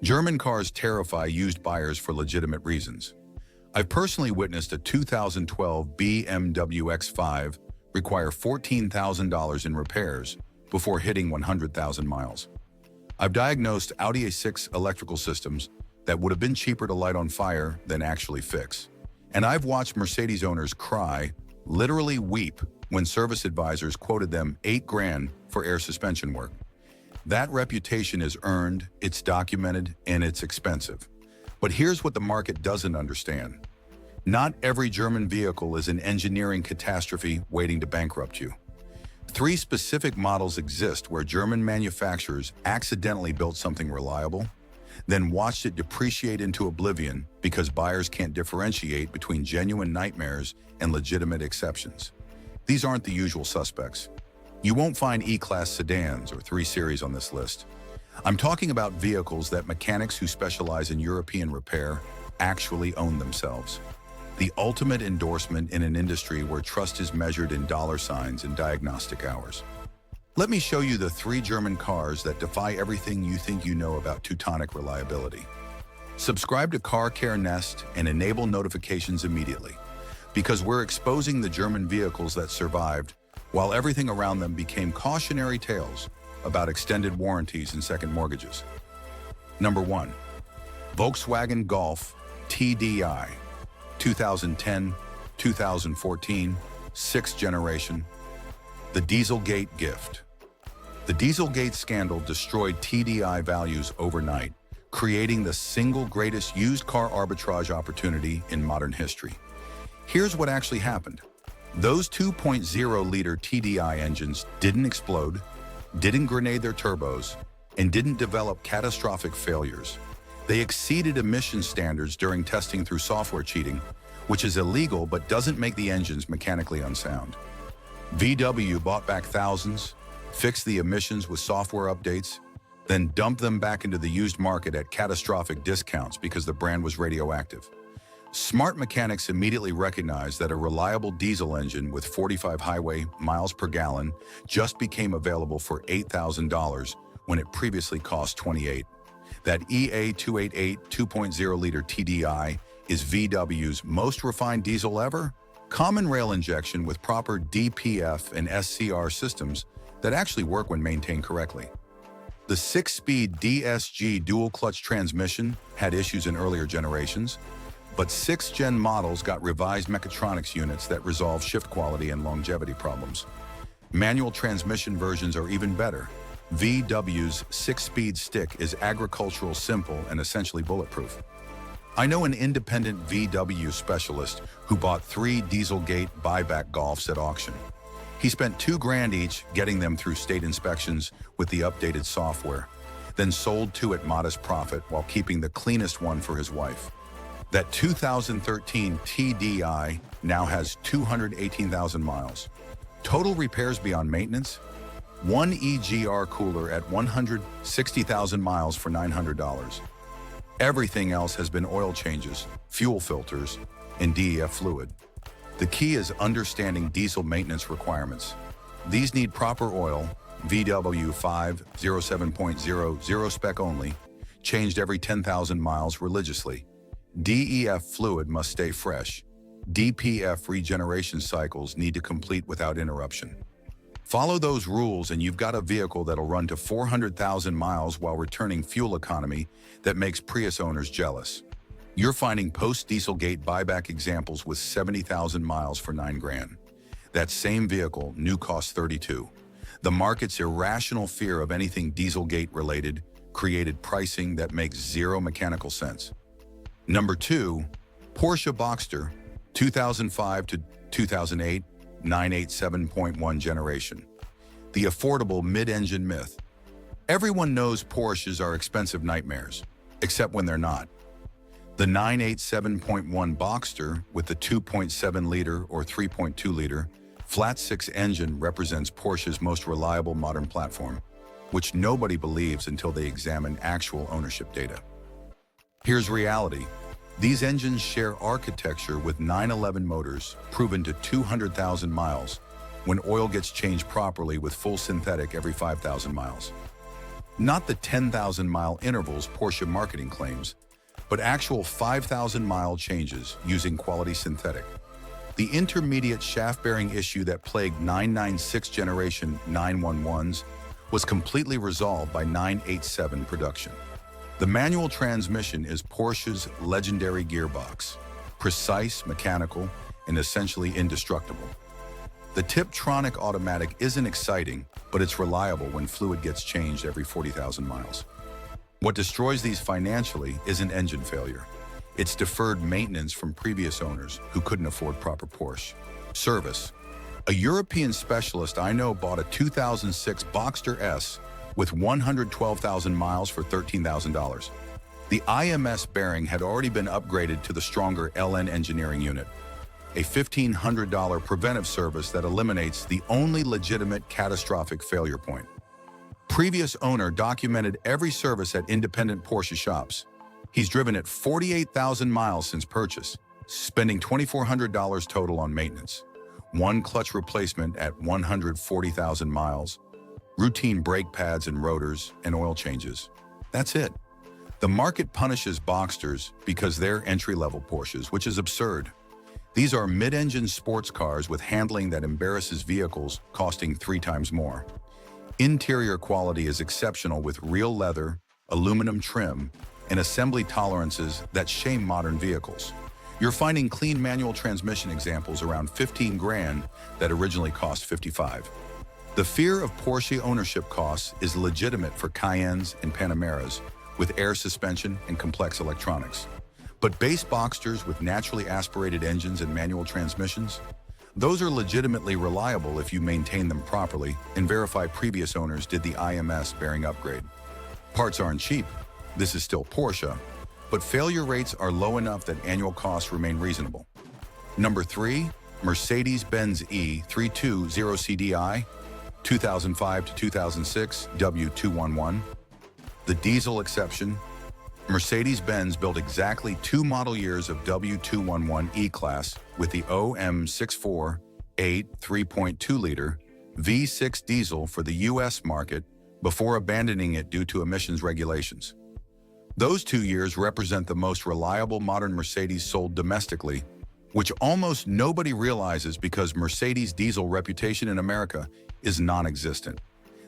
German cars terrify used buyers for legitimate reasons. I've personally witnessed a 2012 BMW X5 require $14,000 in repairs before hitting 100,000 miles. I've diagnosed Audi A6 electrical systems that would have been cheaper to light on fire than actually fix. And I've watched Mercedes owners cry, literally weep, when service advisors quoted them $8,000 for air suspension work. That reputation is earned, it's documented, and it's expensive. But here's what the market doesn't understand. Not every German vehicle is an engineering catastrophe waiting to bankrupt you. 3 specific models exist where German manufacturers accidentally built something reliable, then watched it depreciate into oblivion because buyers can't differentiate between genuine nightmares and legitimate exceptions. These aren't the usual suspects. You won't find E-Class sedans or 3 Series on this list. I'm talking about vehicles that mechanics who specialize in European repair actually own themselves. The ultimate endorsement in an industry where trust is measured in dollar signs and diagnostic hours. Let me show you the 3 German cars that defy everything you think you know about Teutonic reliability. Subscribe to Car Care Nest and enable notifications immediately, because we're exposing the German vehicles that survived while everything around them became cautionary tales about extended warranties and second mortgages. Number 1. Volkswagen Golf TDI, 2010, 2014, 6th generation. The Dieselgate gift. The Dieselgate scandal destroyed TDI values overnight, creating the single greatest used car arbitrage opportunity in modern history. Here's what actually happened. Those 2.0-liter TDI engines didn't explode, didn't grenade their turbos, and didn't develop catastrophic failures. They exceeded emission standards during testing through software cheating, which is illegal but doesn't make the engines mechanically unsound. VW bought back thousands, fixed the emissions with software updates, then dumped them back into the used market at catastrophic discounts because the brand was radioactive. Smart mechanics immediately recognized that a reliable diesel engine with 45 highway miles per gallon just became available for $8,000 when it previously cost $28,000. That EA288 2.0-liter TDI is VW's most refined diesel ever. Common rail injection with proper DPF and SCR systems that actually work when maintained correctly. The 6-speed DSG dual-clutch transmission had issues in earlier generations, but 6th-gen models got revised mechatronics units that resolve shift quality and longevity problems. Manual transmission versions are even better. VW's 6-speed stick is agricultural simple and essentially bulletproof. I know an independent VW specialist who bought 3 Dieselgate buyback Golfs at auction. He spent $2,000 each getting them through state inspections with the updated software, then sold 2 at modest profit while keeping the cleanest one for his wife. That 2013 TDI now has 218,000 miles. Total repairs beyond maintenance? 1 EGR cooler at 160,000 miles for $900. Everything else has been oil changes, fuel filters, and DEF fluid. The key is understanding diesel maintenance requirements. These need proper oil, VW 507.00 spec only, changed every 10,000 miles religiously. DEF fluid must stay fresh. DPF regeneration cycles need to complete without interruption. Follow those rules and you've got a vehicle that'll run to 400,000 miles while returning fuel economy that makes Prius owners jealous. You're finding post-Dieselgate buyback examples with 70,000 miles for $9,000. That same vehicle, new cost $32,000. The market's irrational fear of anything Dieselgate related created pricing that makes zero mechanical sense. Number 2, Porsche Boxster, 2005 to 2008, 987.1 generation. The affordable mid-engine myth. Everyone knows Porsches are expensive nightmares, except when they're not. The 987.1 Boxster with the 2.7-liter or 3.2-liter flat-6 engine represents Porsche's most reliable modern platform, which nobody believes until they examine actual ownership data. Here's reality. These engines share architecture with 911 motors proven to 200,000 miles when oil gets changed properly with full synthetic every 5,000 miles. Not the 10,000-mile intervals Porsche marketing claims, but actual 5,000-mile changes using quality synthetic. The intermediate shaft bearing issue that plagued 996 generation 911s was completely resolved by 987 production. The manual transmission is Porsche's legendary gearbox, precise, mechanical, and essentially indestructible. The Tiptronic automatic isn't exciting, but it's reliable when fluid gets changed every 40,000 miles. What destroys these financially isn't engine failure. It's deferred maintenance from previous owners who couldn't afford proper Porsche. Service. A European specialist I know bought a 2006 Boxster S with 112,000 miles for $13,000. The IMS bearing had already been upgraded to the stronger LN engineering unit, a $1,500 preventive service that eliminates the only legitimate catastrophic failure point. Previous owner documented every service at independent Porsche shops. He's driven it 48,000 miles since purchase, spending $2,400 total on maintenance. One clutch replacement at 140,000 miles, routine brake pads and rotors, and oil changes. That's it. The market punishes Boxsters because they're entry-level Porsches, which is absurd. These are mid-engine sports cars with handling that embarrasses vehicles costing 3 times more. Interior quality is exceptional with real leather, aluminum trim, and assembly tolerances that shame modern vehicles. You're finding clean manual transmission examples around 15 grand that originally cost 55. The fear of Porsche ownership costs is legitimate for Cayennes and Panameras with air suspension and complex electronics. But base Boxsters with naturally aspirated engines and manual transmissions, those are legitimately reliable if you maintain them properly and verify previous owners did the IMS bearing upgrade. Parts aren't cheap. This is still Porsche, but failure rates are low enough that annual costs remain reasonable. Number 3, Mercedes-Benz E320CDI, 2005 to 2006 W211. The diesel exception. Mercedes-Benz built exactly 2 model years of W211 E-Class with the OM648 3.2-liter V6 diesel for the US market before abandoning it due to emissions regulations. Those 2 years represent the most reliable modern Mercedes sold domestically, which almost nobody realizes because Mercedes' diesel reputation in America is non-existent.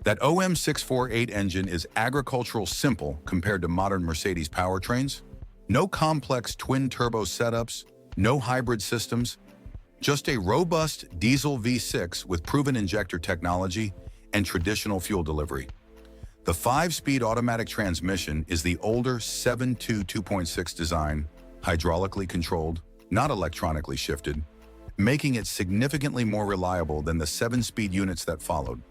That OM648 engine is agricultural simple compared to modern Mercedes powertrains. No complex twin-turbo setups, no hybrid systems, just a robust diesel V6 with proven injector technology and traditional fuel delivery. The 5-speed automatic transmission is the older 7.2 2.6 design, hydraulically controlled, not electronically shifted, making it significantly more reliable than the 7-speed units that followed.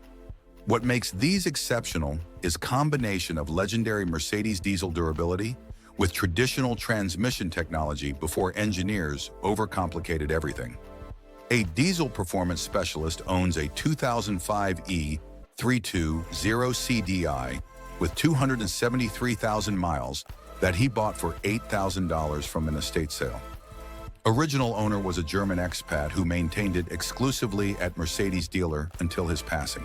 What makes these exceptional is combination of legendary Mercedes diesel durability with traditional transmission technology before engineers overcomplicated everything. A diesel performance specialist owns a 2005 E320CDI with 273,000 miles that he bought for $8,000 from an estate sale. Original owner was a German expat who maintained it exclusively at Mercedes dealer until his passing.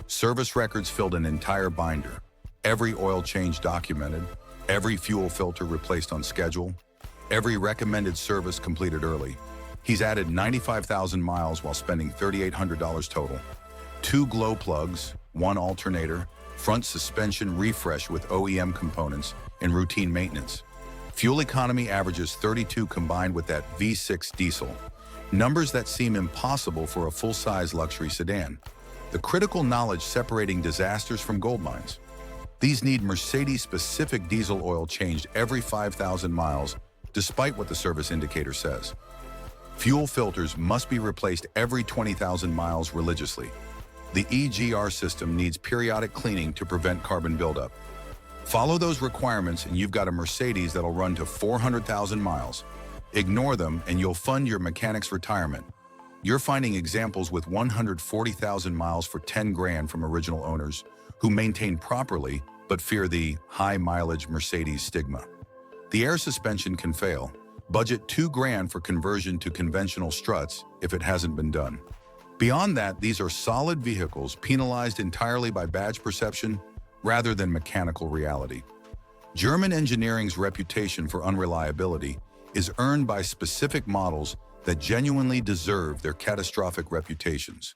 Service records filled an entire binder. Every oil change documented, every fuel filter replaced on schedule, every recommended service completed early. He's added 95,000 miles while spending $3,800 total. 2 glow plugs, 1 alternator, front suspension refresh with OEM components, and routine maintenance. Fuel economy averages 32 combined with that V6 diesel, numbers that seem impossible for a full-size luxury sedan. The critical knowledge separating disasters from gold mines. These need Mercedes-specific diesel oil changed every 5,000 miles, despite what the service indicator says. Fuel filters must be replaced every 20,000 miles religiously. The EGR system needs periodic cleaning to prevent carbon buildup. Follow those requirements and you've got a Mercedes that'll run to 400,000 miles. Ignore them and you'll fund your mechanic's retirement. You're finding examples with 140,000 miles for 10 grand from original owners who maintain properly but fear the high-mileage Mercedes stigma. The air suspension can fail. Budget 2 grand for conversion to conventional struts if it hasn't been done. Beyond that, these are solid vehicles penalized entirely by badge perception, rather than mechanical reality. German engineering's reputation for unreliability is earned by specific models that genuinely deserve their catastrophic reputations.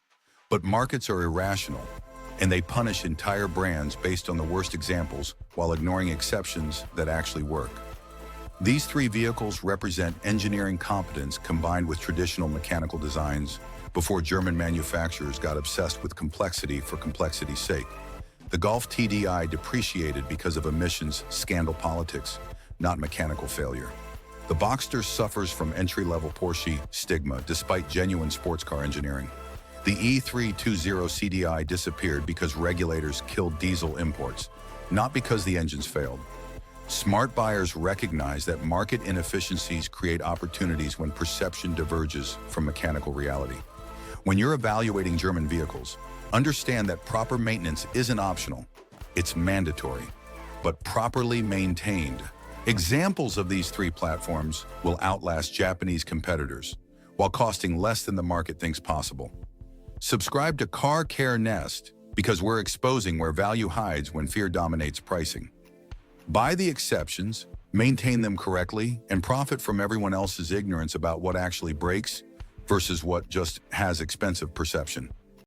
But markets are irrational, and they punish entire brands based on the worst examples while ignoring exceptions that actually work. These three vehicles represent engineering competence combined with traditional mechanical designs before German manufacturers got obsessed with complexity for complexity's sake. The Golf TDI depreciated because of emissions scandal politics, not mechanical failure. The Boxster suffers from entry-level Porsche stigma despite genuine sports car engineering. The E320 CDI disappeared because regulators killed diesel imports, not because the engines failed. Smart buyers recognize that market inefficiencies create opportunities when perception diverges from mechanical reality. When you're evaluating German vehicles, understand that proper maintenance isn't optional, it's mandatory, but properly maintained. Examples of these three platforms will outlast Japanese competitors while costing less than the market thinks possible. Subscribe to Car Care Nest because we're exposing where value hides when fear dominates pricing. Buy the exceptions, maintain them correctly, and profit from everyone else's ignorance about what actually breaks versus what just has expensive perception.